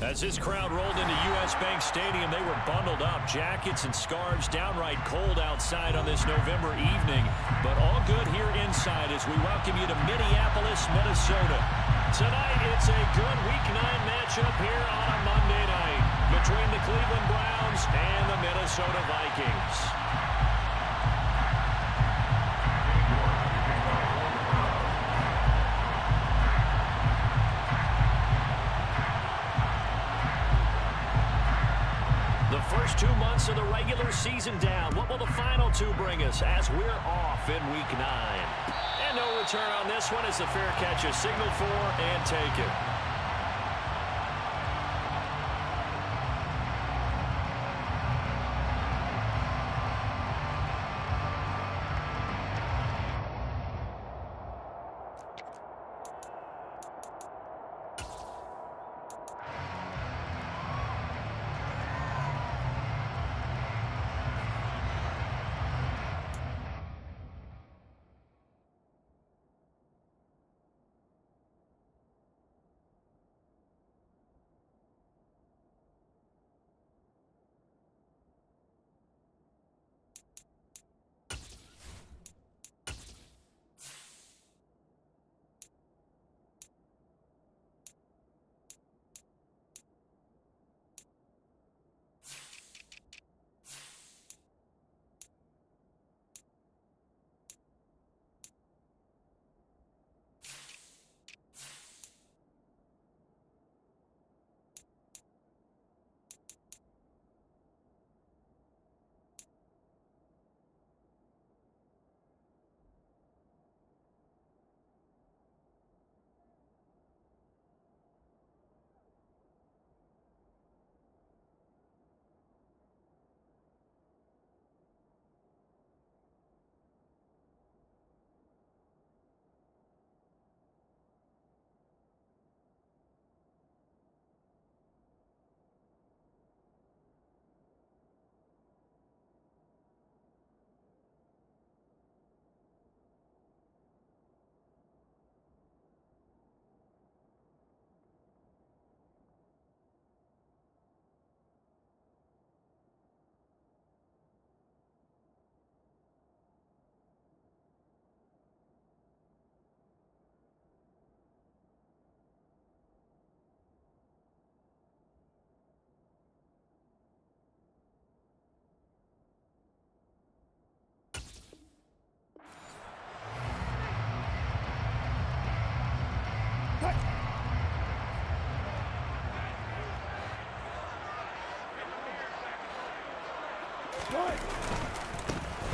As this crowd rolled into U.S. Bank Stadium, they were bundled up, jackets and scarves, downright cold outside on this November evening. But all good here inside as we welcome you to Minneapolis, Minnesota. Tonight, it's a good Week 9 matchup here on a Monday night between the Cleveland Browns and the Minnesota Vikings. The first 2 months of the regular season down. What will the final two bring us as we're off in Week 9? And no return on this one as the fair catch is signaled for and taken.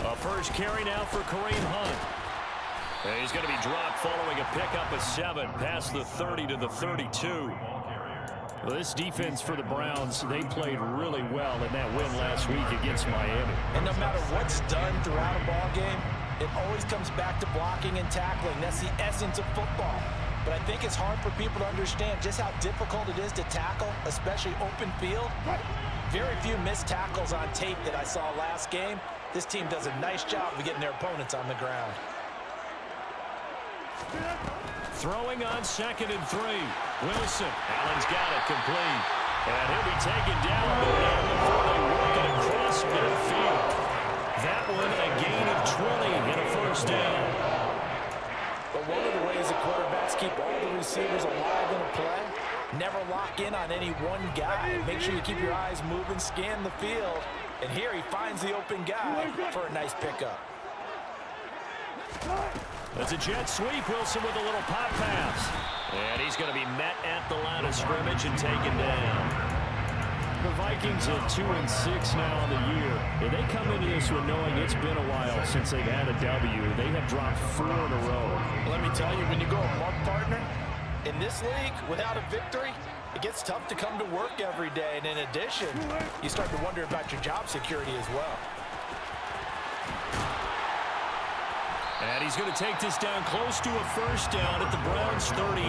A first carry now for Kareem Hunt. And he's going to be dropped following a pickup of 7 past the 30 to the 32. Well, this defense for the Browns, they played really well in that win last week against Miami. And no matter what's done throughout a ball game, it always comes back to blocking and tackling. That's the essence of football. But I think it's hard for people to understand just how difficult it is to tackle, especially open field. Very few missed tackles on tape that I saw last game. This team does a nice job of getting their opponents on the ground. Throwing on 2nd and 3. Wilson. Allen's got it complete. And he'll be taken down before they work it across midfield. That one a gain of 20 and a first down. But one of the ways the quarterbacks keep all the receivers alive in a play, never lock in on any one guy. Make sure you keep your eyes moving, scan the field. And here he finds the open guy for a nice pickup. That's a jet sweep. Wilson with a little pop pass. And he's going to be met at the line of scrimmage and taken down. The Vikings are 2-6 now on the year. And they come into this one knowing it's been a while since they've had a W. They have dropped 4 in a row. Let me tell you, when you go a month partner, in this league, without a victory, it gets tough to come to work every day. And in addition, you start to wonder about your job security as well. And he's going to take this down close to a first down at the Browns' 38.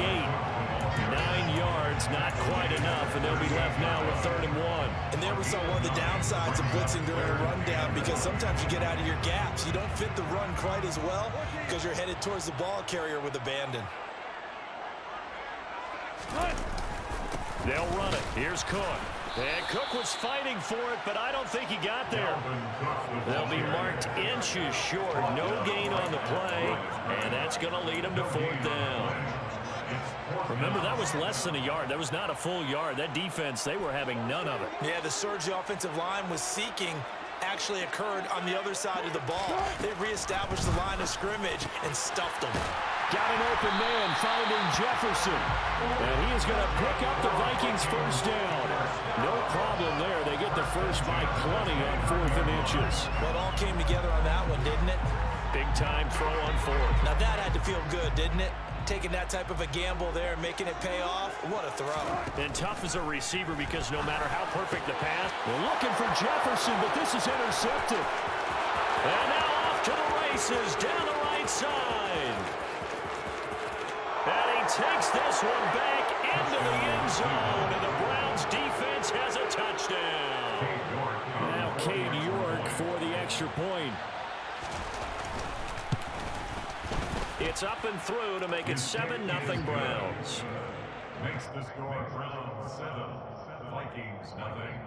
9 yards, not quite enough, and they'll be left now with 3rd and 1. And there we saw one of the downsides of blitzing during a rundown, because sometimes you get out of your gaps. You don't fit the run quite as well because you're headed towards the ball carrier with abandon. They'll run it. Here's Cook. And Cook was fighting for it, but I don't think he got there. They'll be marked inches short. No gain on the play, and that's going to lead them to 4th down. Remember, that was less than a yard. That was not a full yard. That defense, they were having none of it. Yeah, the surge the offensive line was seeking actually occurred on the other side of the ball. They reestablished the line of scrimmage and stuffed them. Got an open man finding Jefferson. And he is going to pick up the Vikings 1st down. No problem there. They get the first by plenty on 4th and inches. Well, it all came together on that one, didn't it? Big time throw on 4th. Now that had to feel good, didn't it? Taking that type of a gamble there and making it pay off. What a throw. And tough as a receiver because no matter how perfect the pass, they're looking for Jefferson, but this is intercepted. And now off to the races down the right side. And he takes this one back into the end zone, and the Browns defense has a touchdown. Now Cade York for the extra point. It's up and through to make it 7-0 Browns. Makes the score Browns 7, Vikings nothing.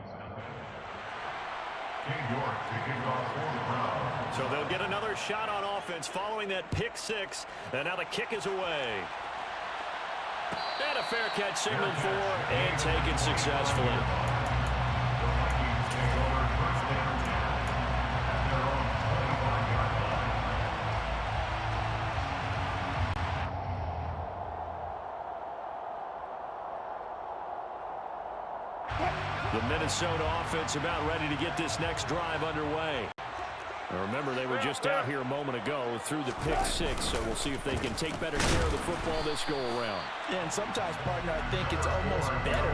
Cade York to kick off for the Browns. So they'll get another shot on offense following that pick 6, and now the kick is away. And a fair catch signaled for and taken successfully. The Vikings take over 1st and 10 at their own 25-yard line. The Minnesota offense about ready to get this next drive underway. Now remember, they were just out here a moment ago through the pick 6, so we'll see if they can take better care of the football this go-around. Yeah, and sometimes, partner, I think it's almost better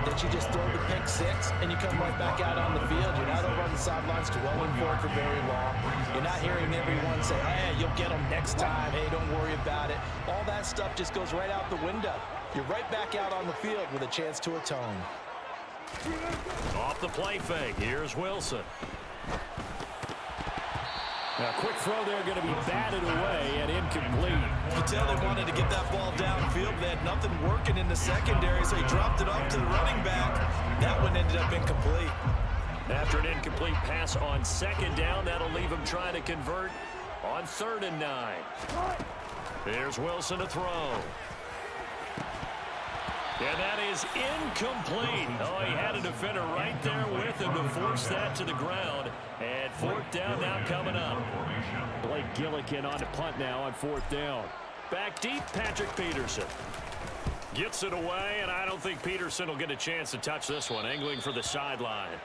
that you just throw the pick 6 and you come right back out on the field. You're not over on the sidelines dwelling for it for very long. You're not hearing everyone say, hey, you'll get them next time. Hey, don't worry about it. All that stuff just goes right out the window. You're right back out on the field with a chance to atone. Off the play fake. Here's Wilson. Now, quick throw there going to be batted away and incomplete. You can tell they wanted to get that ball downfield. They had nothing working in the secondary, so he dropped it off to the running back. That one ended up incomplete. After an incomplete pass on 2nd down, that'll leave him trying to convert on 3rd and 9. There's Wilson to throw. And that is incomplete. Oh, he had a defender right there with him to force that to the ground. And 4th down now coming up. Blake Gillikin on the punt now on 4th down. Back deep, Patrick Peterson. Gets it away, and I don't think Peterson will get a chance to touch this one. Angling for the sideline.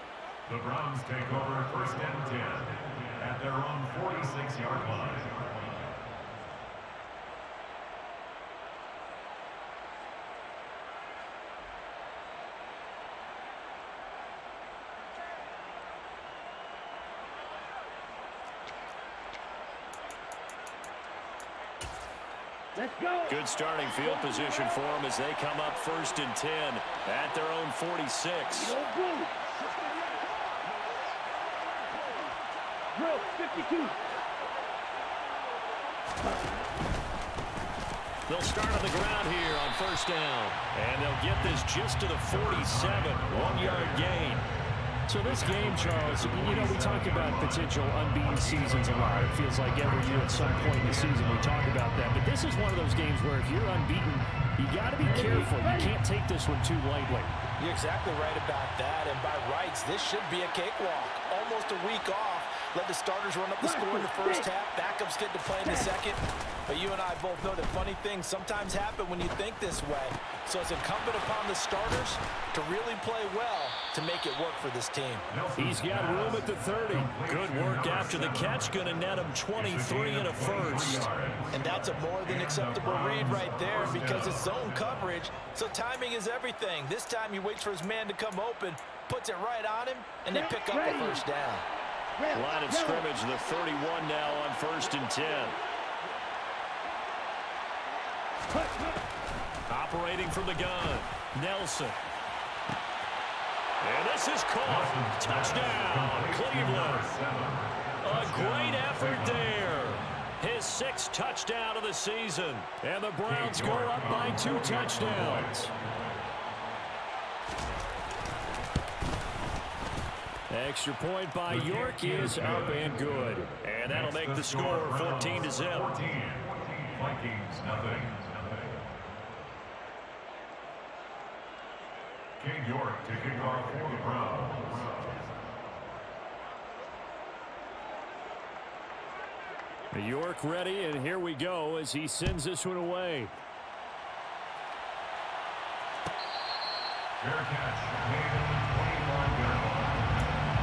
The Browns take over 1st and 10 at their own 46-yard line. Let's go. Good starting field position for them as they come up 1st and 10 at their own 46. Drill 52. They'll start on the ground here on 1st down. And they'll get this just to the 47. 1-yard gain. So this game, Charles, you know, we talk about potential unbeaten seasons a lot. It feels like every year at some point in the season we talk about that. But this is one of those games where if you're unbeaten, you got to be careful. You can't take this one too lightly. You're exactly right about that. And by rights, this should be a cakewalk. Almost a week off. Let the starters run up the score in the first half. Backups get to play in the second. But you and I both know that funny things sometimes happen when you think this way. So it's incumbent upon the starters to really play well to make it work for this team. He's got room at the 30. Good work after the catch. Going to net him 23 and a first. And that's a more than acceptable read right there because it's zone coverage. So timing is everything. This time he waits for his man to come open, puts it right on him, and they pick up the first down. Line of scrimmage, the 31 now on 1st and 10. Operating from the gun, Nelson. And this is caught. Touchdown, Cleveland. A great effort there. His 6th touchdown of the season. And the Browns go up by 2 touchdowns. Extra point by York is up and good. And that'll make the score 14-0. 14. Vikings, nothing. King York taking off for the Browns. York ready, and here we go as he sends this one away. Fair catch, made at the 25-yard line.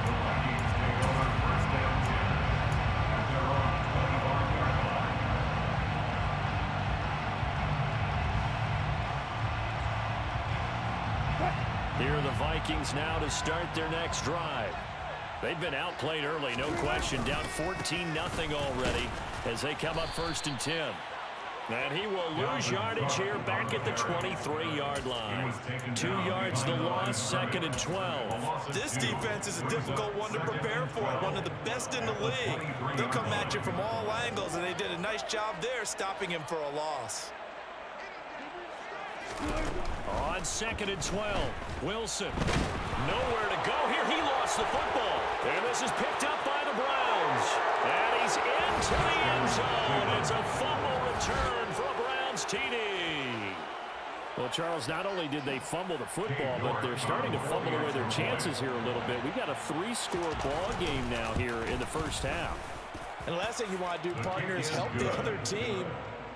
The Vikings take over first down 10 at their own 25-yard line. Here are the Vikings now to start their next drive. They've been outplayed early, no question, down 14-0 already as they come up 1st and 10. And he will lose yardage here back at the 23-yard line. 2 yards the loss, 2nd and 12. This defense is a difficult one to prepare for, one of the best in the league. They'll come at you from all angles, and they did a nice job there stopping him for a loss. On 2nd and 12, Wilson. Nowhere to go here. He lost the football. And this is picked up by the Browns. And he's into the end zone. It's a fumble return for a Browns TD. Well, Charles, not only did they fumble the football, but they're starting to fumble away their chances here a little bit. We've got a 3-score ball game now here in the first half. And the last thing you want to do, partner, is help the other team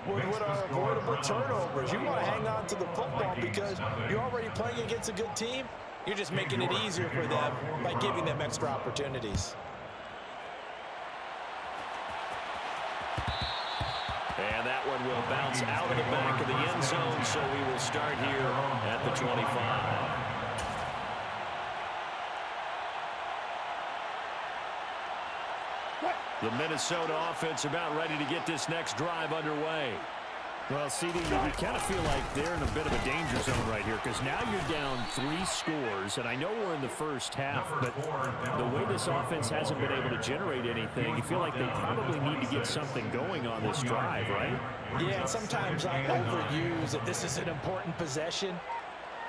with what are avoidable turnovers. You want to hang on to the football because you're already playing against a good team. You're just making it easier for them by giving them extra opportunities. And that one will bounce out of the back of the end zone, so we will start here at the 25. The Minnesota offense about ready to get this next drive underway. Well, CD, you kind of feel like they're in a bit of a danger zone right here because now you're down 3 scores, and I know we're in the first half, but the way this offense hasn't been able to generate anything, you feel like they probably need to get something going on this drive, right? Yeah, and sometimes I overuse that this is an important possession,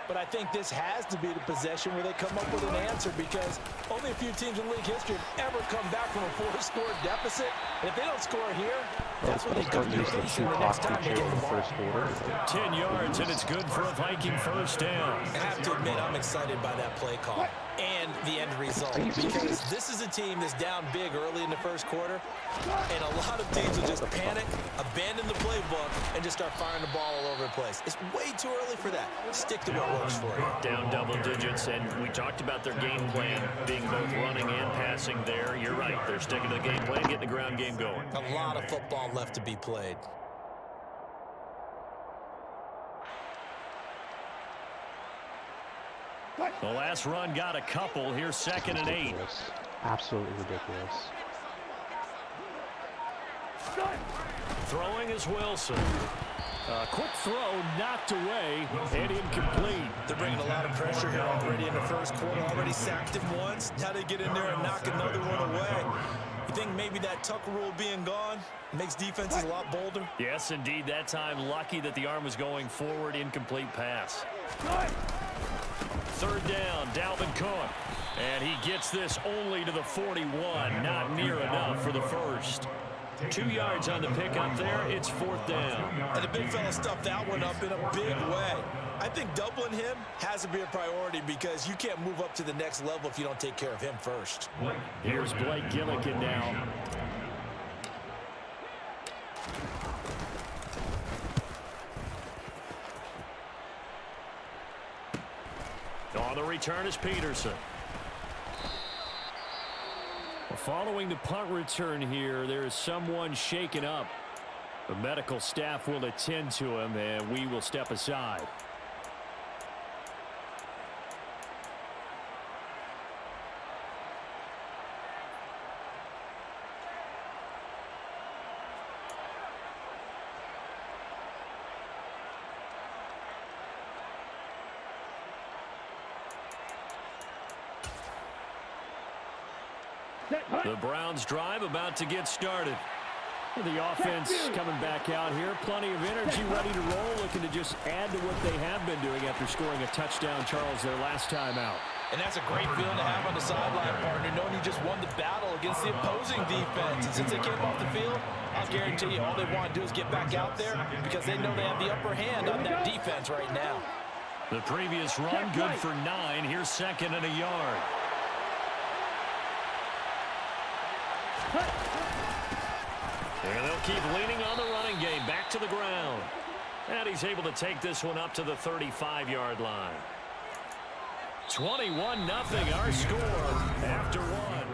but I think this has to be the possession where they come up with an answer because only a few teams in league history have ever come back from a 4-score deficit. And if they don't score here, that's what they come to facing the next time they get the ball. 10 yards, and it's good for a Viking first down. I have to admit, I'm excited by that play call and the end result because this is a team that's down big early in the first quarter, and a lot of teams will just panic, abandon the playbook, and just start firing the ball all over the place. It's way too early for that. Stick to what works for you. Down double digits, and we talked about their game plan being both running and passing there. You're right. They're sticking to the game plan, getting the ground game going. A lot of football left to be played. The last run got a couple. Here's 2nd and 8. Absolutely ridiculous. Throwing is Wilson. Quick throw, knocked away, and incomplete. They're bringing a lot of pressure here already in the first quarter. Already sacked him once. Now they get in there and knock another one away. You think maybe that Tucker rule being gone makes defenses a lot bolder? Yes, indeed. That time, lucky that the arm was going forward. Incomplete pass. 3rd down, Dalvin Cook. And he gets this only to the 41. Not near enough for the first. 2 yards on the pickup there. It's 4th down. And the big fella stuffed that one up in a big way. I think doubling him has to be a priority because you can't move up to the next level if you don't take care of him first. Here's Blake Gillikin now. On the return is Peterson. Following the punt return here, there is someone shaken up. The medical staff will attend to him, and we will step aside. The Browns drive about to get started. The offense coming back out here. Plenty of energy, ready to roll, looking to just add to what they have been doing after scoring a touchdown, Charles, their last time out. And that's a great feeling to have on the sideline, partner, knowing you just won the battle against the opposing defense. And since they came off the field, I'll guarantee you all they want to do is get back out there because they know they have the upper hand on that defense right now. The previous run, good for 9. Here's second and a yard. And they'll keep leaning on the running game. Back to the ground. And he's able to take this one up to the 35-yard line. 21-0 our score after one.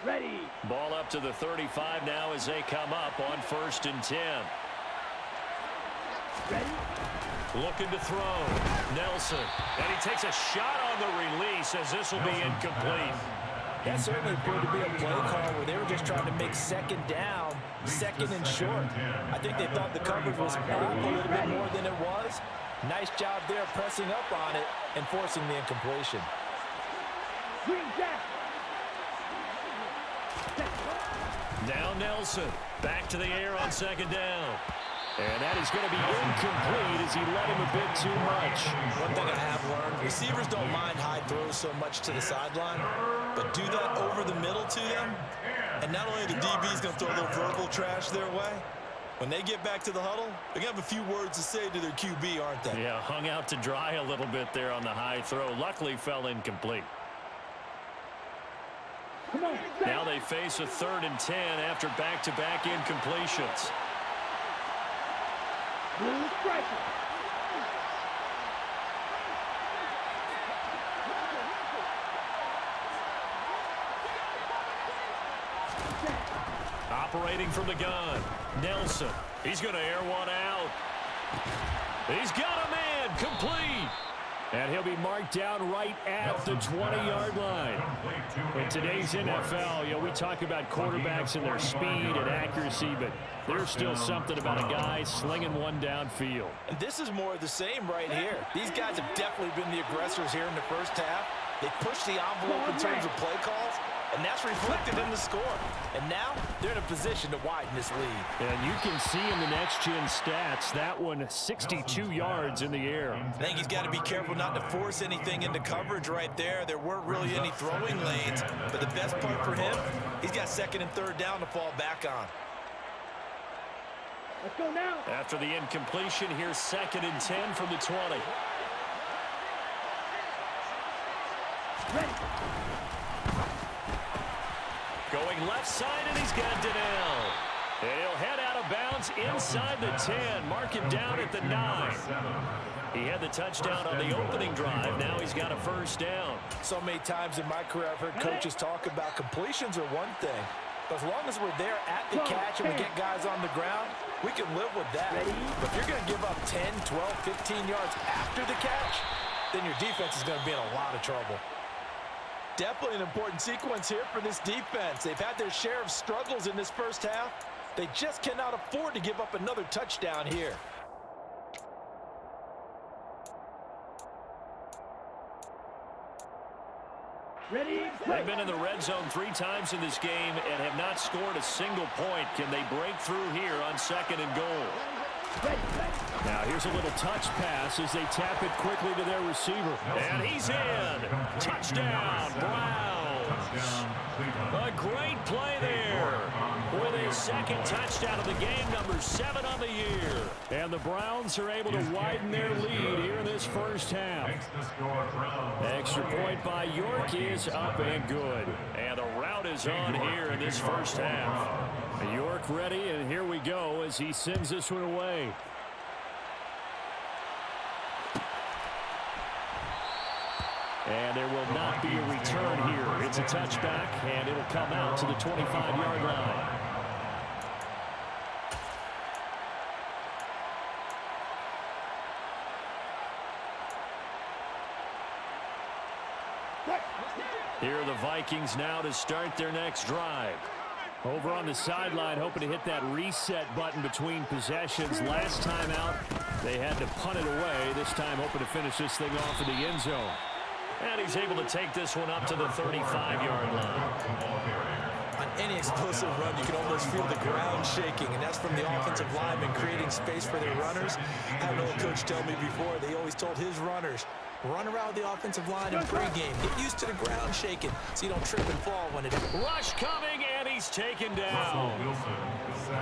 Ready. Ball up to the 35 now as they come up on 1st and 10. Ready. Looking to throw. Nelson. And he takes a shot on the release as this will be incomplete. That certainly appeared to be a play call where they were just trying to make second down, second and short. I think they thought the coverage was off a little bit more than it was. Nice job there pressing up on it and forcing the incompletion. Green jack. Now Nelson. Back to the air on 2nd down. And that is going to be incomplete as he let him a bit too much. One thing I have learned, receivers don't mind high throws so much to the sideline, but do that over the middle to them, and not only the DB's going to throw a little verbal trash their way, when they get back to the huddle, they're going to have a few words to say to their QB, aren't they? Yeah, hung out to dry a little bit there on the high throw. Luckily fell incomplete. Come on. Now they face a 3rd and 10 after back-to-back incompletions. Blue striker. Operating from the gun. Nelson. He's going to air one out. He's got a man. Complete. And he'll be marked down right at the 20-yard line. In today's NFL, you know, we talk about quarterbacks and their speed and accuracy, but there's still something about a guy slinging one downfield. And this is more of the same right here. These guys have definitely been the aggressors here in the first half. They pushed the envelope in terms of play calls, and that's reflected in the score. And now they're in a position to widen this lead. And you can see in the next-gen stats, that one 62 yards in the air. I think he's got to be careful not to force anything into coverage right there. There weren't really any throwing lanes, but the best part for him, he's got 2nd and 3rd down to fall back on. Let's go now. After the incompletion, here's 2nd and 10 from the 20. Ready. Going left side, and he's got Donnell. And he'll head out of bounds inside the 10. Mark him down at the 9. He had the touchdown on the opening drive. Now he's got a 1st down. So many times in my career, I've heard coaches talk about completions are one thing. But as long as we're there at the catch and we get guys on the ground, we can live with that. But if you're going to give up 10, 12, 15 yards after the catch, then your defense is going to be in a lot of trouble. Definitely an important sequence here for this defense. They've had their share of struggles in this first half. They just cannot afford to give up another touchdown here. Ready. They've been in the red zone 3 times in this game and have not scored a single point. Can they break through here on 2nd and goal? Now here's a little touch pass as they tap it quickly to their receiver. And he's in. Touchdown, Browns. A great play there with his 2nd touchdown of the game, number 7 on the year. And the Browns are able to widen their lead here in this first half. Extra point by York is up and good. And the route is on here in this first half. York ready, and here we go as he sends this one away. And there will not be a return here. It's a touchback, and it'll come out to the 25-yard line. Here are the Vikings now to start their next drive. Over on the sideline, hoping to hit that reset button between possessions. Last time out, they had to punt it away. This time, hoping to finish this thing off in the end zone. And he's able to take this one up to the 35-yard line. On any explosive run, you can almost feel the ground shaking, and that's from the offensive linemen creating space for their runners. I had an old coach tell me before, they always told his runners, run around the offensive line in pregame. Get used to the ground shaking so you don't trip and fall when it happens. Rush coming, and he's taken down.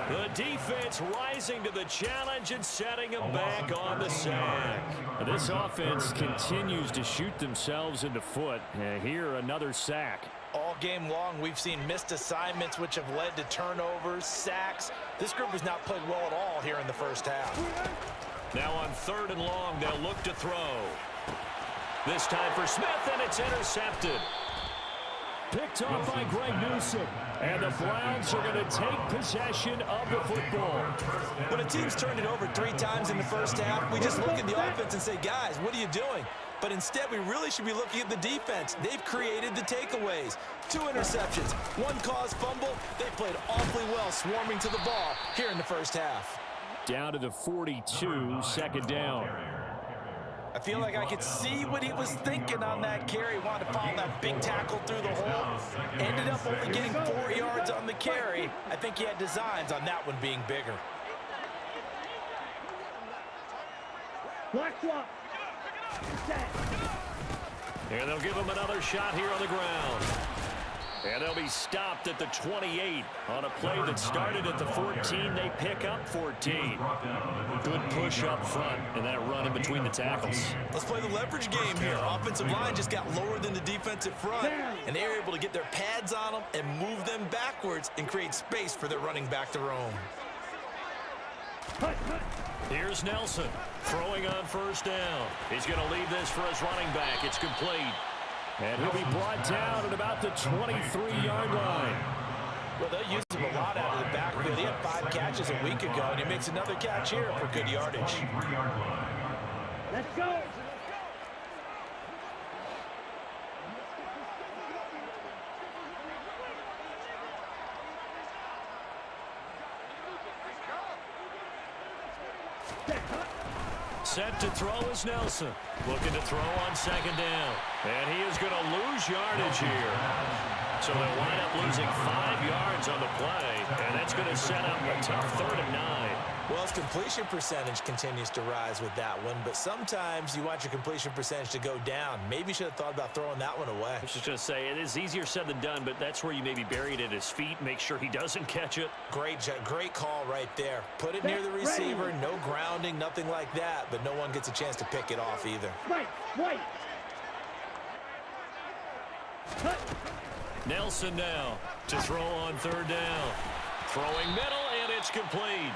The defense rising to the challenge and setting him back on the sack. This offense continues to shoot themselves in the foot. Here, another sack. All game long, we've seen missed assignments, which have led to turnovers, sacks. This group has not played well at all here in the first half. Now on 3rd and long, they'll look to throw. This time for Smith, and it's intercepted. Picked off by Greg Newsom. And the Browns are going to take possession of the football. When a team's turned it over 3 times in the first half, we just look at the offense and say, guys, what are you doing? But instead, we really should be looking at the defense. They've created the takeaways. 2 interceptions, 1 caused fumble. They played awfully well swarming to the ball here in the first half. Down to the 42, 2nd down. I feel like I could see what he was thinking on that carry. Wanted to follow that big tackle through the hole. Ended up only getting 4 yards on the carry. I think he had designs on that one being bigger. Block swap. Set. And they'll give him another shot here on the ground. And they'll be stopped at the 28 on a play that started at the 14. They pick up 14. Good push up front and that run in between the tackles. Let's play the leverage game here. Offensive line just got lower than the defensive front, and they were able to get their pads on them and move them backwards and create space for their running back to roam. Here's Nelson throwing on 1st down. He's going to leave this for his running back. It's complete. And he'll be brought down at about the 23-yard line. Well, they'll use him a lot out of the backfield. He had 5 catches a week ago, and he makes another catch here for good yardage. Let's go. Set to throw is Nelson. Looking to throw on 2nd down. And he is going to lose yardage here. So they'll wind up losing 5 yards on the play. And that's going to set up a tough 3rd and 9. Well, his completion percentage continues to rise with that one. But sometimes you want your completion percentage to go down. Maybe you should have thought about throwing that one away. I was just going to say, it is easier said than done, but that's where you maybe bury it at his feet. Make sure he doesn't catch it. Great call right there. Put it near the receiver. No grounding, nothing like that. But no one gets a chance to pick it off either. Right. Nelson now to throw on 3rd down. Throwing middle, and it's complete.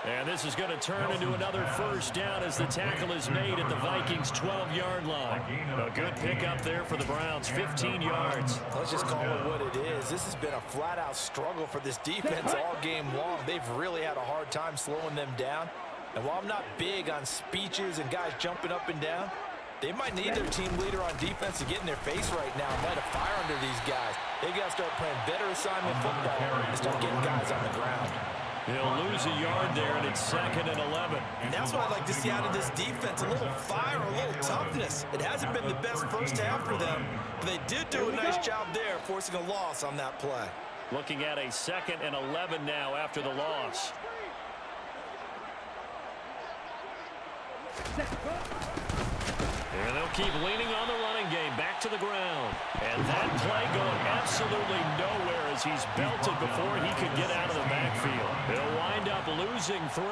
And this is going to turn into another 1st down as the tackle is made at the Vikings' 12-yard line. A good pickup there for the Browns, 15 yards. Let's just call it what it is. This has been a flat-out struggle for this defense all game long. They've really had a hard time slowing them down. And while I'm not big on speeches and guys jumping up and down, they might need their team leader on defense to get in their face right now and light a fire under these guys. They've got to start playing better assignment football and start getting guys on the ground. He'll lose a yard there, and it's 2nd and 11. And that's what I'd like to see out of this defense, a little fire, a little toughness. It hasn't been the best first half for them, but they did do a nice job there, forcing a loss on that play. Looking at a 2nd and 11 now after the loss. And they'll keep leaning on the running game, back to the ground. And that play going absolutely nowhere as he's belted before he could get out of the backfield. He'll wind up losing 3.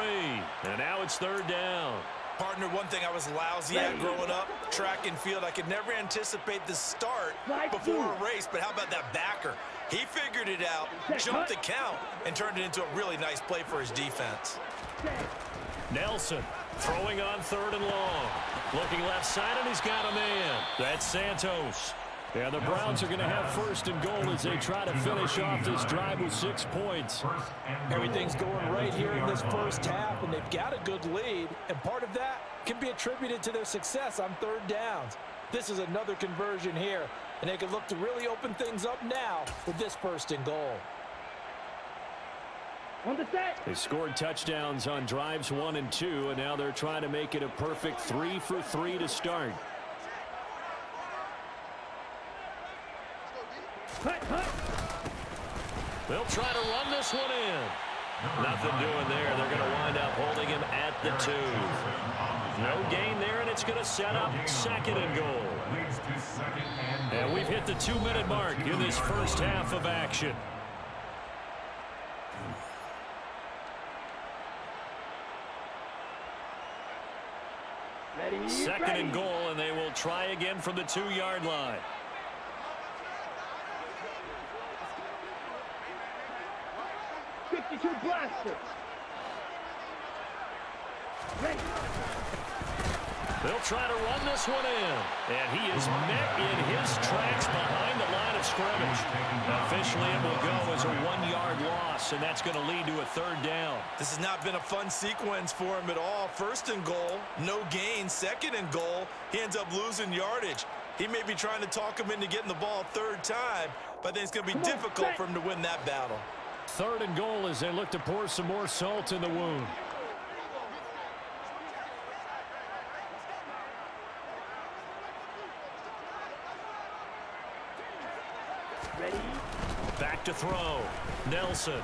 And now it's 3rd down. Partner, one thing I was lousy at growing up, track and field, I could never anticipate the start before a race, but how about that backer? He figured it out, jumped the count, and turned it into a really nice play for his defense. Nelson throwing on 3rd and long. Looking left side, and he's got a man. That's Santos. Yeah, the Browns are going to have 1st and goal as they try to finish off this drive with 6 points. Everything's going right here in this first half, and they've got a good lead, and part of that can be attributed to their success on 3rd downs. This is another conversion here, and they can look to really open things up now with this 1st and goal. On the set. They scored touchdowns on drives 1 and 2, and now they're trying to make it a perfect 3 for 3 to start. They'll try to run this one in. Nothing doing there. They're going to wind up holding him at the 2. No gain there, and it's going to set up 2nd and goal. And we've hit the 2-minute mark in this first half of action. Ready, 2nd and goal, and they will try again from the 2-yard line. Blaster. Ready. They'll try to run this one in. And he is met in his tracks behind the line of scrimmage. Officially, it will go as a 1-yard loss, and that's going to lead to a 3rd down. This has not been a fun sequence for him at all. 1st and goal, no gain. 2nd and goal, he ends up losing yardage. He may be trying to talk him into getting the ball 3rd time, but I think it's going to be difficult for him to win that battle. 3rd and goal as they look to pour some more salt in the wound. Ready. Back to throw. Nelson.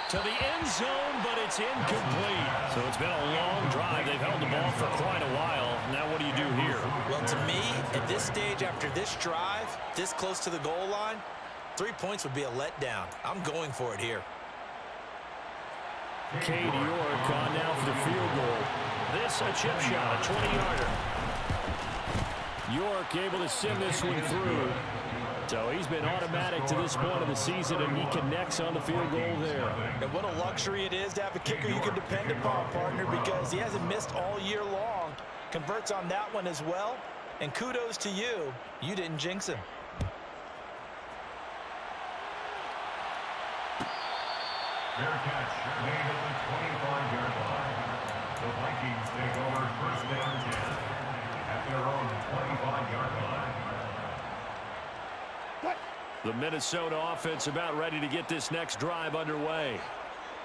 To the end zone, but it's incomplete. So it's been a long drive. They've held the ball for quite a while. Now what do you do here? Well, to me, at this stage, after this drive, this close to the goal line, 3 points would be a letdown. I'm going for it here. Cade York on now for the field goal. This a chip shot, a 20-yarder. York able to send this one through. So he's been automatic to this point of the season, and he connects on the field goal there. And what a luxury it is to have a kicker you can depend upon, partner, because he hasn't missed all year long. Converts on that one as well. And kudos to you. You didn't jinx him. Fair catch made at the 25-yard line. The Vikings take over 1st and 10 at their own 25-yard line. The Minnesota offense about ready to get this next drive underway.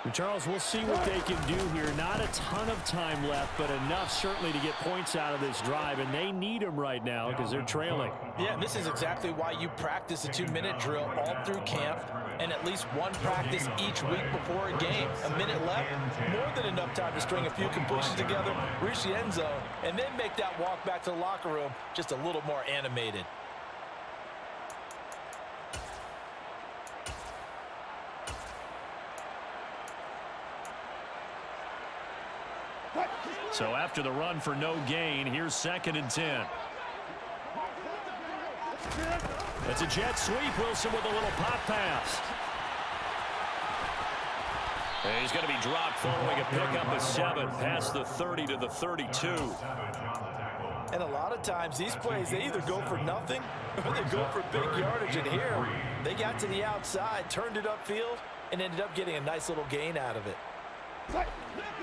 And Charles, we'll see what they can do here. Not a ton of time left, but enough certainly to get points out of this drive, and they need them right now because they're trailing. Yeah, and this is exactly why you practice a 2-minute drill all through camp and at least one practice each week before a game. A minute left, more than enough time to string a few completions together, reach the end zone, and then make that walk back to the locker room just a little more animated. So after the run for no gain, here's 2nd and 10. It's a jet sweep. Wilson with a little pop pass. And he's going to be dropped following a pickup of 7 past the 30 to the 32. And a lot of times these plays, they either go for nothing or they go for big yardage. And here, they got to the outside, turned it upfield, and ended up getting a nice little gain out of it.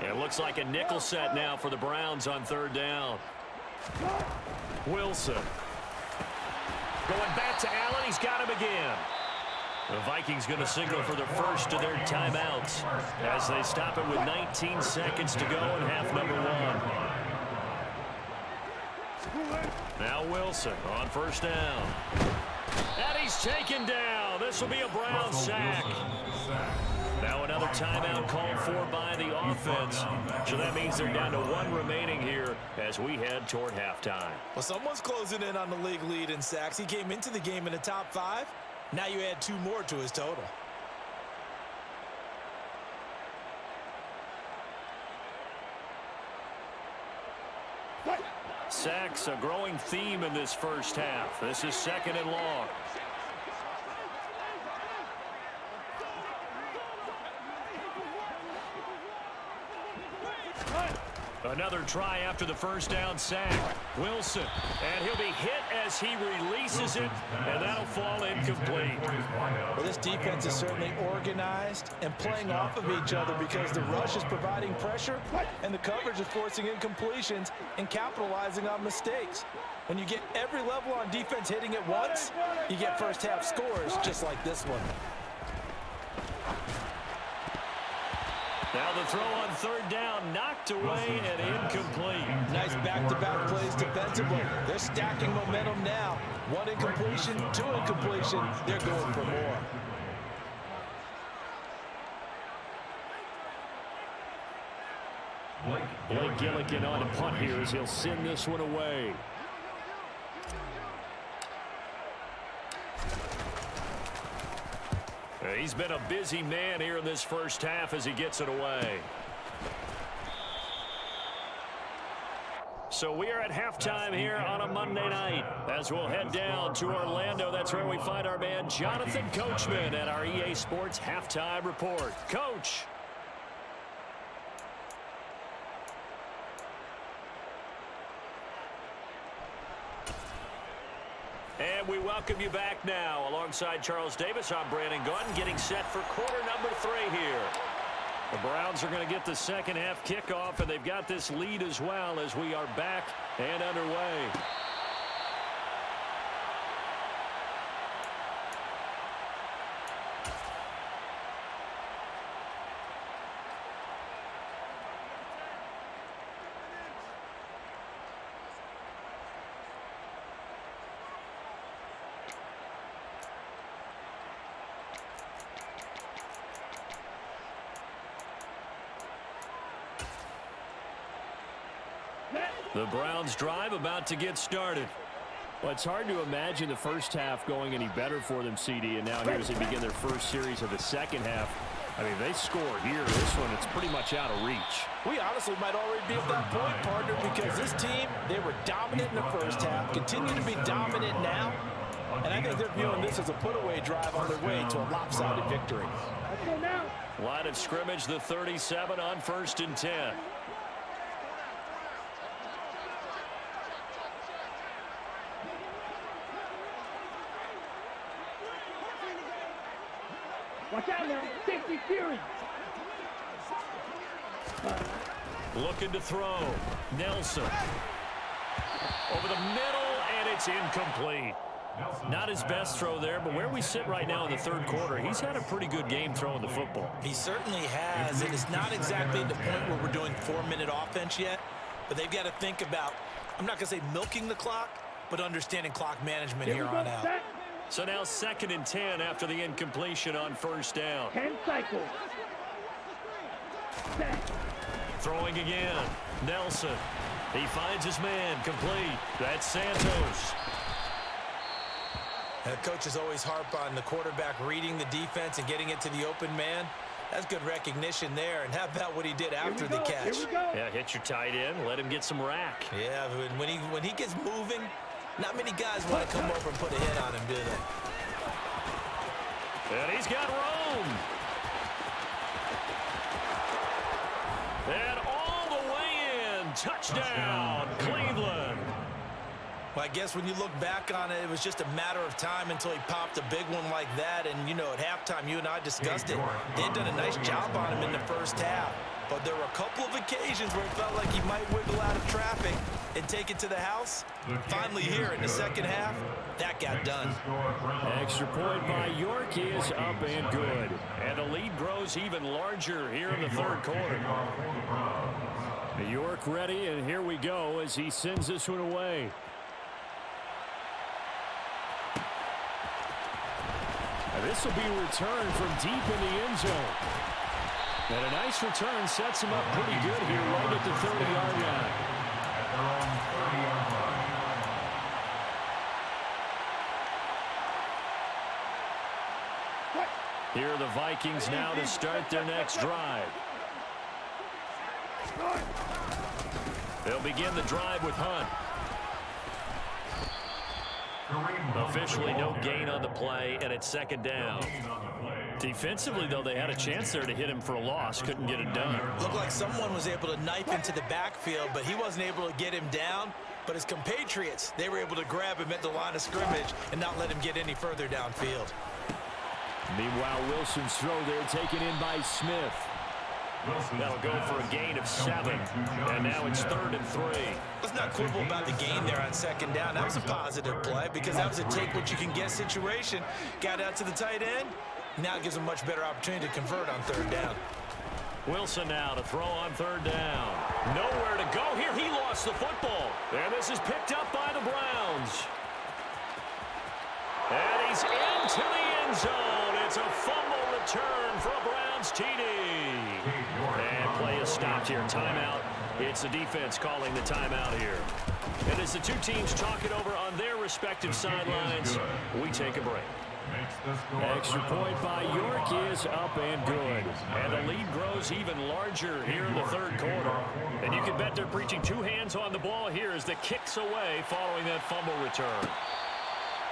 It looks like a nickel set now for the Browns on 3rd down. Wilson. Going back to Allen. He's got him again. The Vikings going to signal for the first of their timeouts as they stop it with 19 seconds to go in half number 1. Now Wilson on 1st down. And he's taken down. This will be a Brown sack. Now another timeout called for by the offense. So that means they're down to 1 remaining here as we head toward halftime. Well, someone's closing in on the league lead in sacks. He came into the game in the top 5. Now you add 2 more to his total. Sacks, a growing theme in this first half. This is 2nd and long. Another try after the first down sack. Wilson, and he'll be hit as he releases it, and that'll fall incomplete. Well, this defense is certainly organized and playing off of each other because the rush is providing pressure and the coverage is forcing incompletions and capitalizing on mistakes. When you get every level on defense hitting at once, you get first half scores just like this one. Now the throw on 3rd down, knocked away and incomplete. Nice back-to-back plays defensively. They're stacking momentum now. 1 incompletion, 2 incompletion. They're going for more. Gillikin on a punt here as he'll send this one away. He's been a busy man here in this first half as he gets it away. So we are at halftime here on a Monday night as we'll head down to Orlando. That's where we find our man Jonathan Coachman at our EA Sports Halftime Report. Coach. And we welcome you back now. Alongside Charles Davis, I'm Brandon Gordon, getting set for quarter number 3 here. The Browns are going to get the second half kickoff, and they've got this lead as well as we are back and underway. The Browns drive about to get started. Well, it's hard to imagine the first half going any better for them, CD, and now here as they begin their first series of the second half. I mean, they score here. This one, it's pretty much out of reach. We honestly might already be at that point, partner, because this team, they were dominant in the first half, continue to be dominant now, and I think they're viewing this as a put-away drive on their way to a lopsided victory. Line of scrimmage, the 37 on 1st and 10. Watch out now. Safety Fury. Looking to throw. Nelson. Over the middle, and it's incomplete. Not his best throw there, but where we sit right now in the third quarter, he's had a pretty good game throwing the football. He certainly has. It is not exactly the point where we're doing 4-minute offense yet, but they've got to think about, I'm not going to say milking the clock, but understanding clock management here on out. So now 2nd and 10 after the incompletion on 1st down. 10 cycles. Set. Throwing again. Nelson. He finds his man. Complete. That's Santos. The coaches always harp on the quarterback reading the defense and getting it to the open man. That's good recognition there. And how about what he did after the catch? Here we go. Yeah, hit your tight end. Let him get some rack. Yeah, when he gets moving, not many guys want to come over and put a hit on him, do they? And he's got room. And all the way in. Touchdown, Cleveland. Well, I guess when you look back on it, it was just a matter of time until he popped a big one like that. And, you know, at halftime, you and I discussed it. They had done a nice job on him in the first half. But there were a couple of occasions where it felt like he might wiggle out of traffic and take it to the house. Finally here in the second half, that got done. Extra point by York is up and good. And the lead grows even larger here in the third quarter. York ready, and here we go as he sends this one away. This will be a return from deep in the end zone. And a nice return sets him up pretty good here right at the 30-yard line. Here are the Vikings now to start their next drive. They'll begin the drive with Hunt. Officially no gain on the play, and it's 2nd down. Defensively, though, they had a chance there to hit him for a loss. Couldn't get it done. Looked like someone was able to knife into the backfield, but he wasn't able to get him down. But his compatriots, they were able to grab him at the line of scrimmage and not let him get any further downfield. Meanwhile, Wilson's throw there taken in by Smith. That'll go for a gain of 7. And now it's 3rd and 3. Let's not quibble about the gain there on 2nd down. That was a positive play because that was a take-what-you-can-get situation. Got out to the tight end. Now it gives him a much better opportunity to convert on 3rd down. Wilson now to throw on 3rd down. Nowhere to go here. He lost the football. And this is picked up by the Browns. And he's into the end zone. It's a fumble return for a Browns TD. And play is stopped here. Timeout. It's the defense calling the timeout here. And as the two teams talk it over on their respective sidelines, we take a break. Extra point by York is up and good. And the lead grows even larger here in the third quarter. And you can bet they're preaching two hands on the ball here as the kicks away following that fumble return.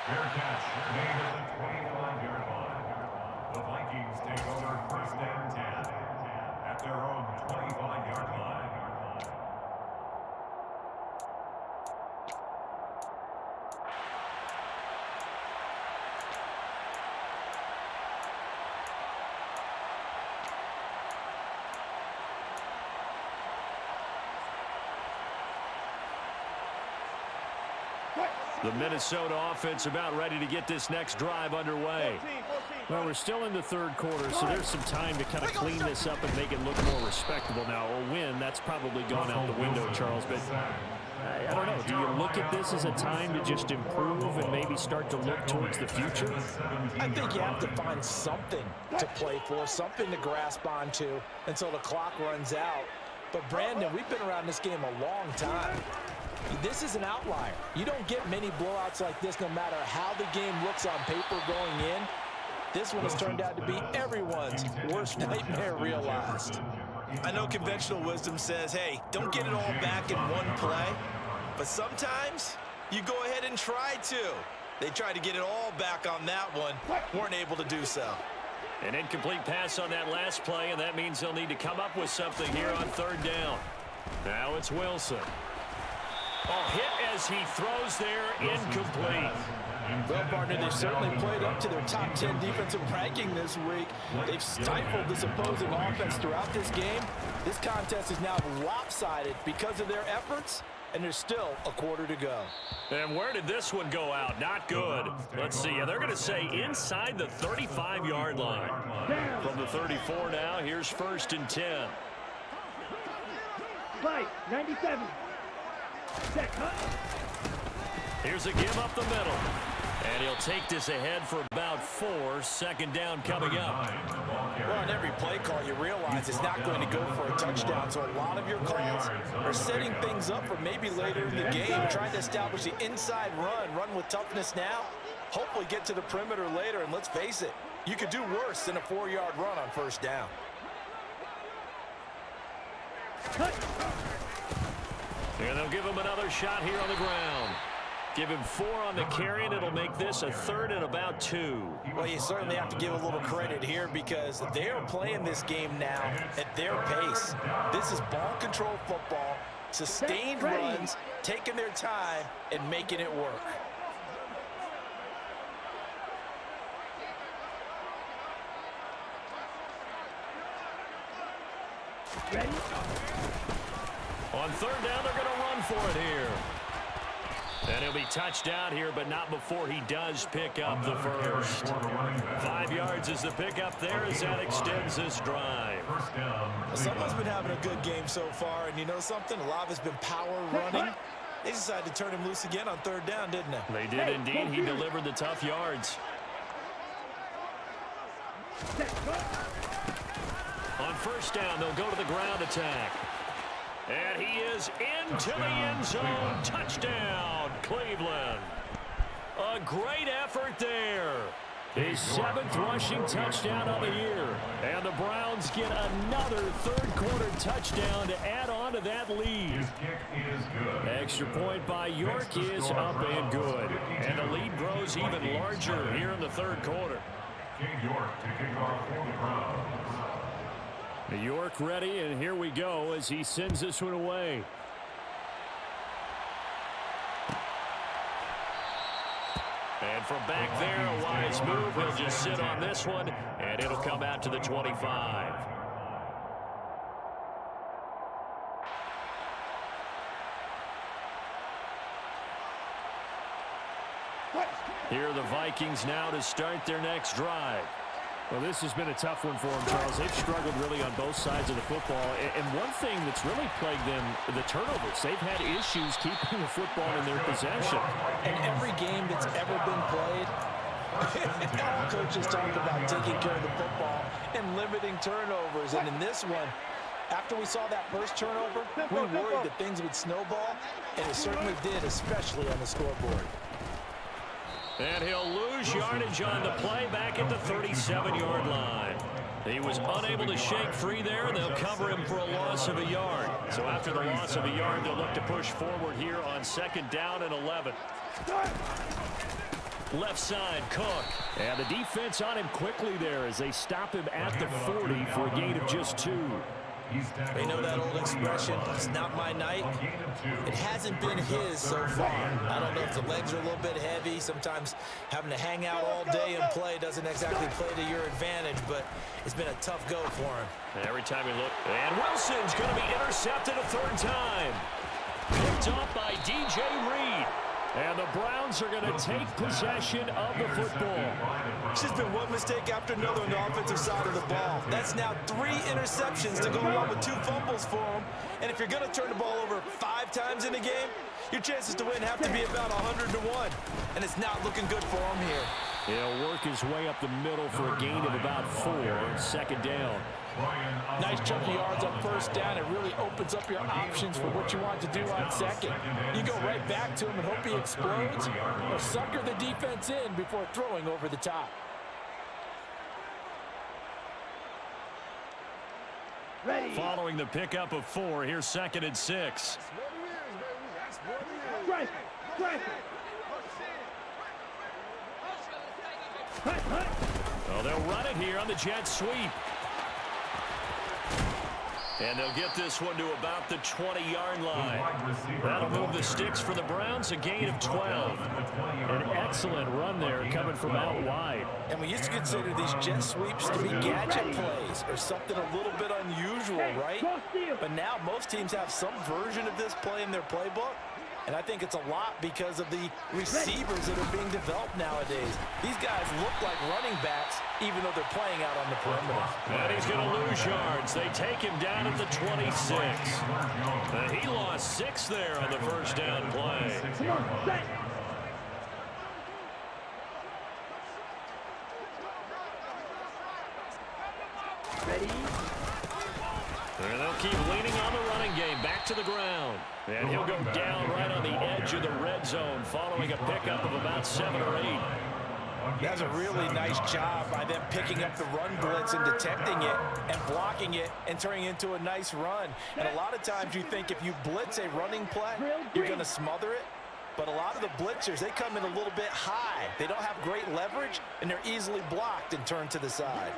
Fair catch made at the 25-yard line. The Vikings take over first and 10 at their own 25-yard line. The Minnesota offense about ready to get this next drive underway. Well, we're still in the third quarter, so there's some time to kind of clean this up and make it look more respectable now. A win, that's probably gone out the window, Charles, but I don't know. Do you look at this as a time to just improve and maybe start to look towards the future? I think you have to find something to play for, something to grasp onto until the clock runs out. But, Brandon, we've been around this game a long time. This is an outlier. You don't get many blowouts like this no matter how the game looks on paper going in. This one has turned out to be everyone's worst nightmare realized. I know conventional wisdom says, hey, don't get it all back in one play. But sometimes you go ahead and try to. They tried to get it all back on that one. Weren't able to do so. An incomplete pass on that last play, and that means they'll need to come up with something here on third down. Now it's Wilson. Oh, hit as he throws there, incomplete. Well, partner, they've certainly played up to their top 10 defensive ranking this week. They've stifled this opposing offense throughout this game. This contest is now lopsided because of their efforts, and there's still a quarter to go. And where did this one go out? Not good. Let's see. They're going to say inside the 35-yard line. From the 34 now, here's first and 10. Slide, 97. Set, Here's a give up the middle. And he'll take this ahead for about 4. Second down coming up. Well, on every play call, you realize it's not going to go for a touchdown. So a lot of your calls are setting things up for maybe later in the game, trying to establish the inside run with toughness now, hopefully get to the perimeter later. And let's face it, you could do worse than a 4-yard run on first down. And they'll give him another shot here on the ground. Give him 4 on the carry, and it'll make this a 3rd and about 2. Well, you certainly have to give a little credit here because they are playing this game now at their pace. This is ball control football, sustained runs, taking their time, and making it work. ready? On third down, they're going to run for it here. And he'll be touched out here, but not before he does pick up the first. 5 yards is the pickup there as that extends this drive. Someone's been having a good game so far, and you know something? A lot of it's been power running. They decided to turn him loose again on third down, didn't they? They did indeed. He delivered the tough yards. On first down, they'll go to the ground attack. And he is into the end zone. Touchdown, Cleveland. A great effort there. His 7th rushing touchdown of the year. And the Browns get another third-quarter touchdown to add on to that lead. His kick is good. Extra point by York is up and good. And the lead grows even larger here in the third quarter. King York to kick off for the Browns. York ready, and here we go as he sends this one away. And from back there, a wise move. He'll just sit on this one, and it'll come out to the 25. Here are the Vikings now to start their next drive. Well, this has been a tough one for them, Charles. They've struggled really on both sides of the football. And one thing that's really plagued them, the turnovers. They've had issues keeping the football in their possession. And every game that's ever been played, All coaches talk about taking care of the football and limiting turnovers. And in this one, after we saw that first turnover, we worried that things would snowball, and it certainly did, especially on the scoreboard. And he'll lose yardage on the play back at the 37-yard line. He was unable to shake free there, and they'll cover him for a loss of a yard. So after the loss of a yard, they'll look to push forward here on 2nd down and 11. Left side, Cook. And the defense on him quickly there as they stop him at the 40 for a gain of just 2. They know that old expression, it's not my night. It hasn't been his so far. I don't know if the legs are a little bit heavy. Sometimes having to hang out all day and play doesn't exactly play to your advantage, but it's been a tough go for him. Every time he looks, and Wilson's going to be intercepted a 3rd time. Picked off by DJ Reed. And the Browns are going to take possession of the football. It's just been one mistake after another on the offensive side of the ball. That's now 3 interceptions to go along with 2 fumbles for him. And if you're going to turn the ball over 5 times in a game, your chances to win have to be about 100 to 1. And it's not looking good for him here. He'll work his way up the middle for a gain of about 4. 2nd down. Nice chunk of yards on 1st down. It really opens up your options for what you want to do on 2nd. You go right back to him and hope he explodes, or sucker the defense in before throwing over the top. Ready. Following the pickup of 4, here's 2nd and 6. Strike. Strike. Hut, hut. Well, they'll run it here on the jet sweep. And they'll get this one to about the 20-yard line. That'll move the sticks for the Browns, a gain of 12. An excellent run there coming from out wide. And we used to consider these jet sweeps to be gadget plays or something a little bit unusual, right? But now most teams have some version of this play in their playbook. And I think it's a lot because of the receivers that are being developed nowadays. These guys look like running backs, even though they're playing out on the perimeter. And he's going to lose yards. They take him down at the 26. He lost 6 there on the 1st down play. Come on, set. Ready. And they'll keep leaning on the running game. Back to the ground. And he'll go down right on the edge of the red zone following a pickup of about 7 or 8. That's a really nice job by them picking up the run blitz and detecting it and blocking it and turning it into a nice run. And a lot of times you think if you blitz a running play, you're going to smother it. But a lot of the blitzers, they come in a little bit high. They don't have great leverage, and they're easily blocked and turned to the side.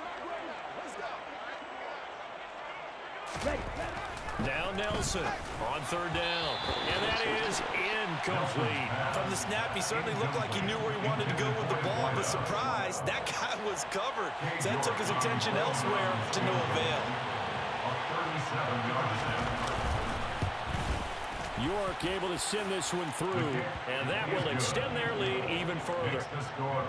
Now Nelson on 3rd down. And that is incomplete. From the snap, he certainly looked like he knew where he wanted to go with the ball, but surprise, that guy was covered. So that took his attention elsewhere to no avail. York able to send this one through, And that will extend their lead even further.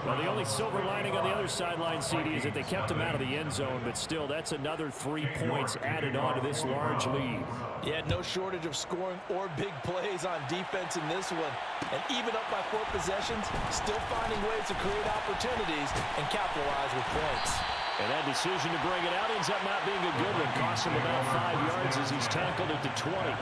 well, the only silver lining on the other sideline, CD, is that they kept him out of the end zone, but still, that's another 3 points added on to this large lead. Yeah, no shortage of scoring or big plays on defense in this one. And even up by 4 possessions, still finding ways to create opportunities and capitalize with points. And that decision to bring it out ends up not being a good one. Cost him about 5 yards as he's tackled at the 20.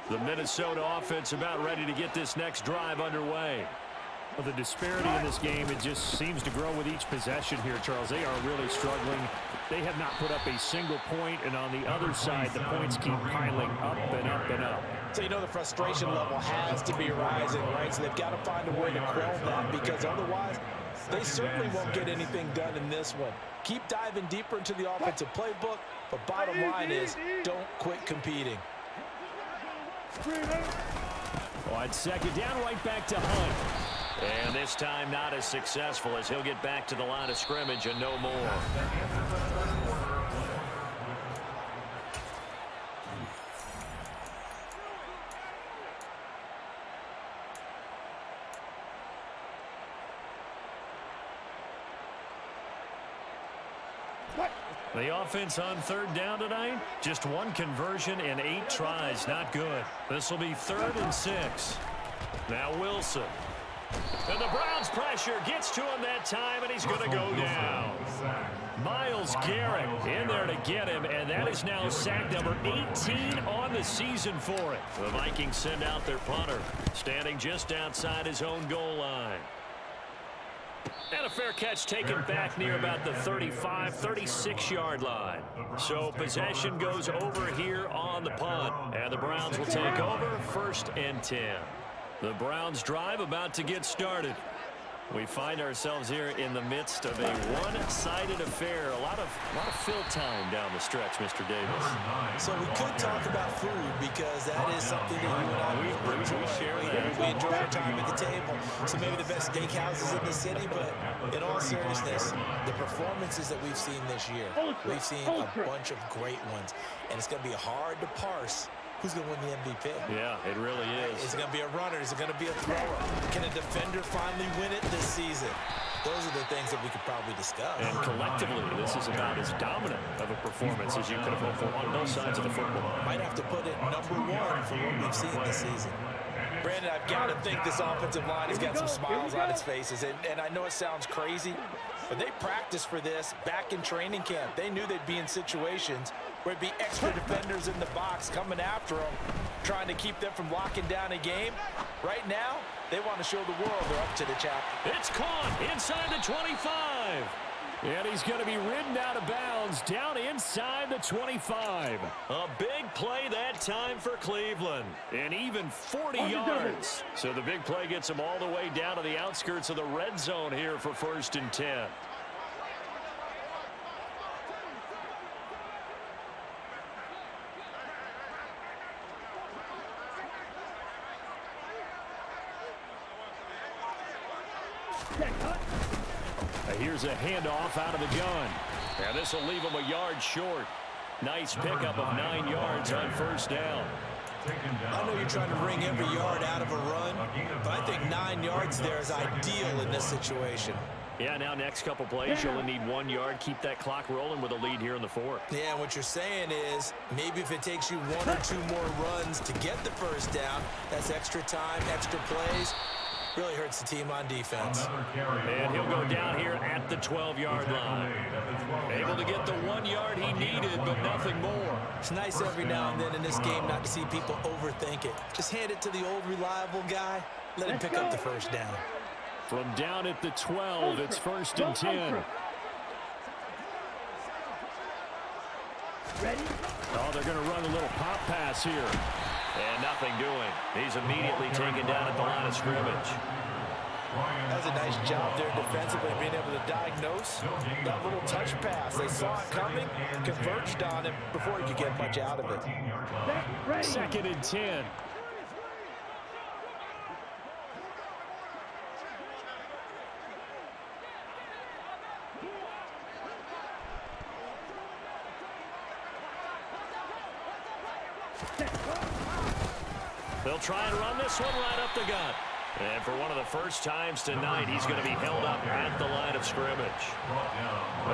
The Minnesota offense about ready to get this next drive underway. Well, the disparity in this game, it just seems to grow with each possession here, Charles. They are really struggling. They have not put up a single point, and on the other side, the points keep piling up and up and up. So you know the frustration level has to be rising, right? So they've got to find a way to quell that, because otherwise they certainly won't get anything done in this one. Keep diving deeper into the offensive playbook, but bottom line is don't quit competing. On 2nd down, right back to Hunt. And this time not as successful as he'll get back to the line of scrimmage and no more. The offense on third down tonight, just one conversion and 8 tries. Not good. This will be 3rd and 6. Now Wilson. And the Browns pressure gets to him that time, and he's going to go down. Myles Garrett in there to get him, and that is now sack number 18 on the season for it. The Vikings send out their punter, standing just outside his own goal line. And a fair catch taken back near about the 35, 36-yard line. So possession goes over here on the punt. And the Browns will take over 1st and 10. The Browns drive about to get started. We find ourselves here in the midst of a one-sided affair. A lot of fill time down the stretch, Mr. Davis. So we could talk about food because that is something that you and I we enjoy our time at the table. So maybe the best steakhouses in the city, but in all seriousness, the performances that we've seen this year, we've seen a bunch of great ones, and it's going to be hard to parse who's going to win the MVP. Yeah, it really is. Is it going to be a runner? Is it going to be a thrower? Can a defender finally win it this season? Those are the things that we could probably discuss. And collectively, this is about as dominant of a performance as you could have hoped for on both sides of the football. Might have to put it #1 for what we've seen this season. Brandon, I've got to think this offensive line has got some smiles on its faces. And I know it sounds crazy, but they practiced for this back in training camp. They knew they'd be in situations where it'd be extra defenders in the box coming after them, trying to keep them from locking down a game. Right now, they want to show the world they're up to the challenge. It's caught inside the 25. And he's going to be ridden out of bounds down inside the 25. A big play that time for Cleveland. And even 40 yards. So the big play gets him all the way down to the outskirts of the red zone here for 1st and 10. Here's a handoff out of the gun. And this will leave him a yard short. Nice pickup of 9 yards on 1st down. I know you're trying to wring every yard out of a run, but I think 9 yards there is ideal in this situation. Yeah, now next couple plays, you'll only need 1 yard. Keep that clock rolling with a lead here in the 4th. Yeah, what you're saying is maybe if it takes you 1 or 2 more runs to get the 1st down, that's extra time, extra plays. Really hurts the team on defense. And he'll go down here at the 12-yard line. Able to get the 1 yard he needed, but nothing more. It's nice every now and then in this game not to see people overthink it. Just hand it to the old reliable guy. Let him pick up the 1st down. From down at the 12, it's 1st and 10. Ready? Oh, they're going to run a little pop pass here. And nothing doing. He's immediately taken down at the line of scrimmage. That was a nice job there defensively, being able to diagnose that little touch pass. They saw it coming, converged on him before he could get much out of it. 2nd and 10. They'll try and run this one right up the gut. And for one of the first times tonight, he's going to be held up at the line of scrimmage.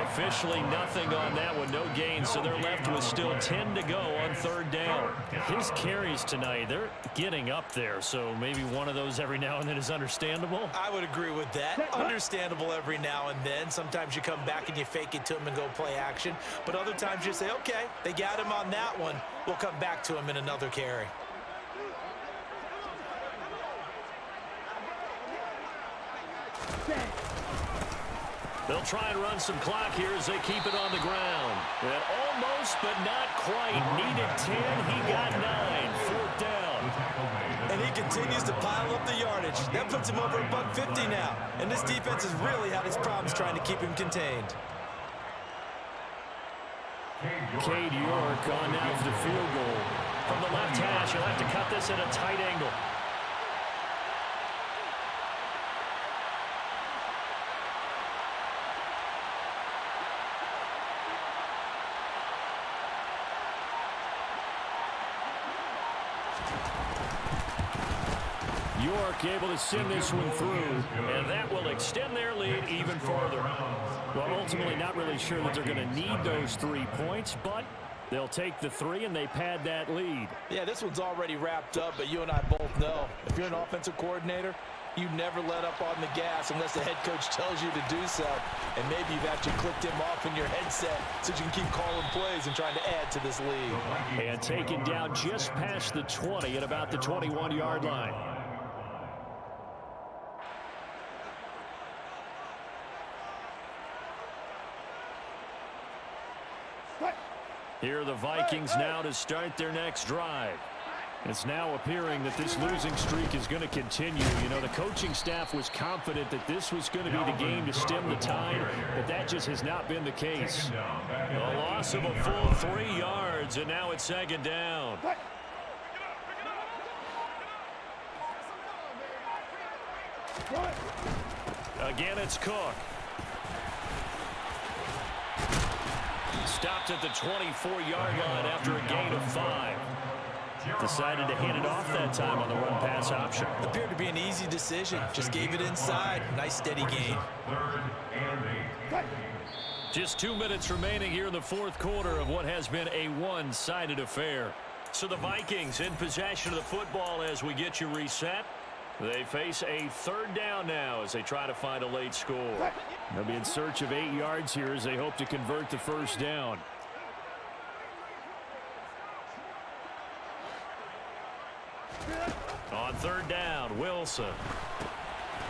Officially nothing on that one, no gain, so they're left with still 10 to go on 3rd down. His carries tonight, they're getting up there, so maybe one of those every now and then is understandable. I would agree with that. Understandable every now and then. Sometimes you come back and you fake it to him and go play action. But other times you say, okay, they got him on that one. We'll come back to him in another carry. They'll try and run some clock here as they keep it on the ground. And almost, but not quite. Needed 10. He got 9. 4th down. And he continues to pile up the yardage. That puts him over $150 now. And this defense has really had its problems trying to keep him contained. Cade York on now for the field goal. From the left hash, he'll have to cut this at a tight angle. York able to send this one through, and that will extend their lead even further. Well, ultimately not really sure that they're going to need those 3 points, but they'll take the 3 and they pad that lead. Yeah, this one's already wrapped up, but you and I both know if you're an offensive coordinator, you never let up on the gas unless the head coach tells you to do so. And maybe you've actually clicked him off in your headset so you can keep calling plays and trying to add to this lead. And taken down just past the 20 at about the 21-yard line. Here are the Vikings now to start their next drive. It's now appearing that this losing streak is going to continue. You know, the coaching staff was confident that this was going to be the game to stem the tide, but that just has not been the case. A loss of a full 3 yards, and now it's second down. Again, it's Cook. Stopped at the 24-yard line after a gain of 5. Decided to hand it off that time on the run-pass option. Appeared to be an easy decision. Just gave it inside. Nice steady gain. Just 2 minutes remaining here in the fourth quarter of what has been a one-sided affair. So the Vikings in possession of the football as we get you reset. They face a third down now as they try to find a late score. They'll be in search of 8 yards here as they hope to convert the first down. On third down, Wilson.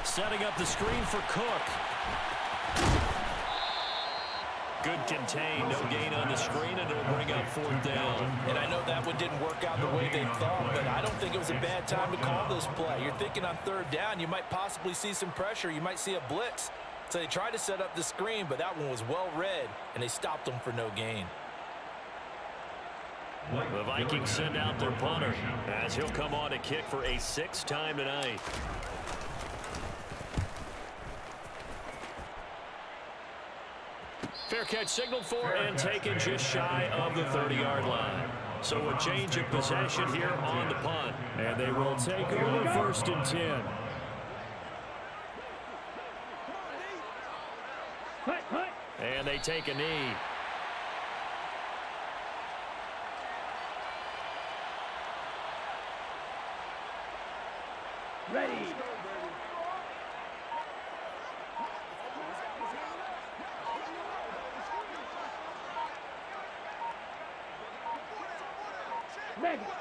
Setting up the screen for Cook. Good contain, no gain on the screen, and it'll bring up fourth down. And I know that one didn't work out the way they thought, but I don't think it was a bad time to call this play. You're thinking on third down, you might possibly see some pressure. You might see a blitz. So they tried to set up the screen, but that one was well read, and they stopped them for no gain. The Vikings send out their punter as he'll come on to kick for a 6th time tonight. Fair catch signaled for and taken just shy of the 30-yard line. So a change of possession here on the punt. And they will take over 1st and 10. And they take a knee. Ready.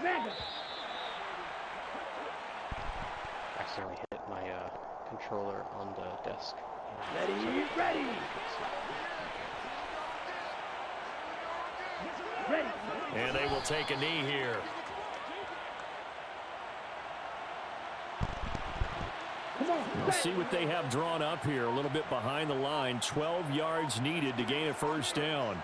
Mega. Accidentally hit my controller on the desk. Ready. And they will take a knee here. We'll see what they have drawn up here. A little bit behind the line. 12 yards needed to gain a first down.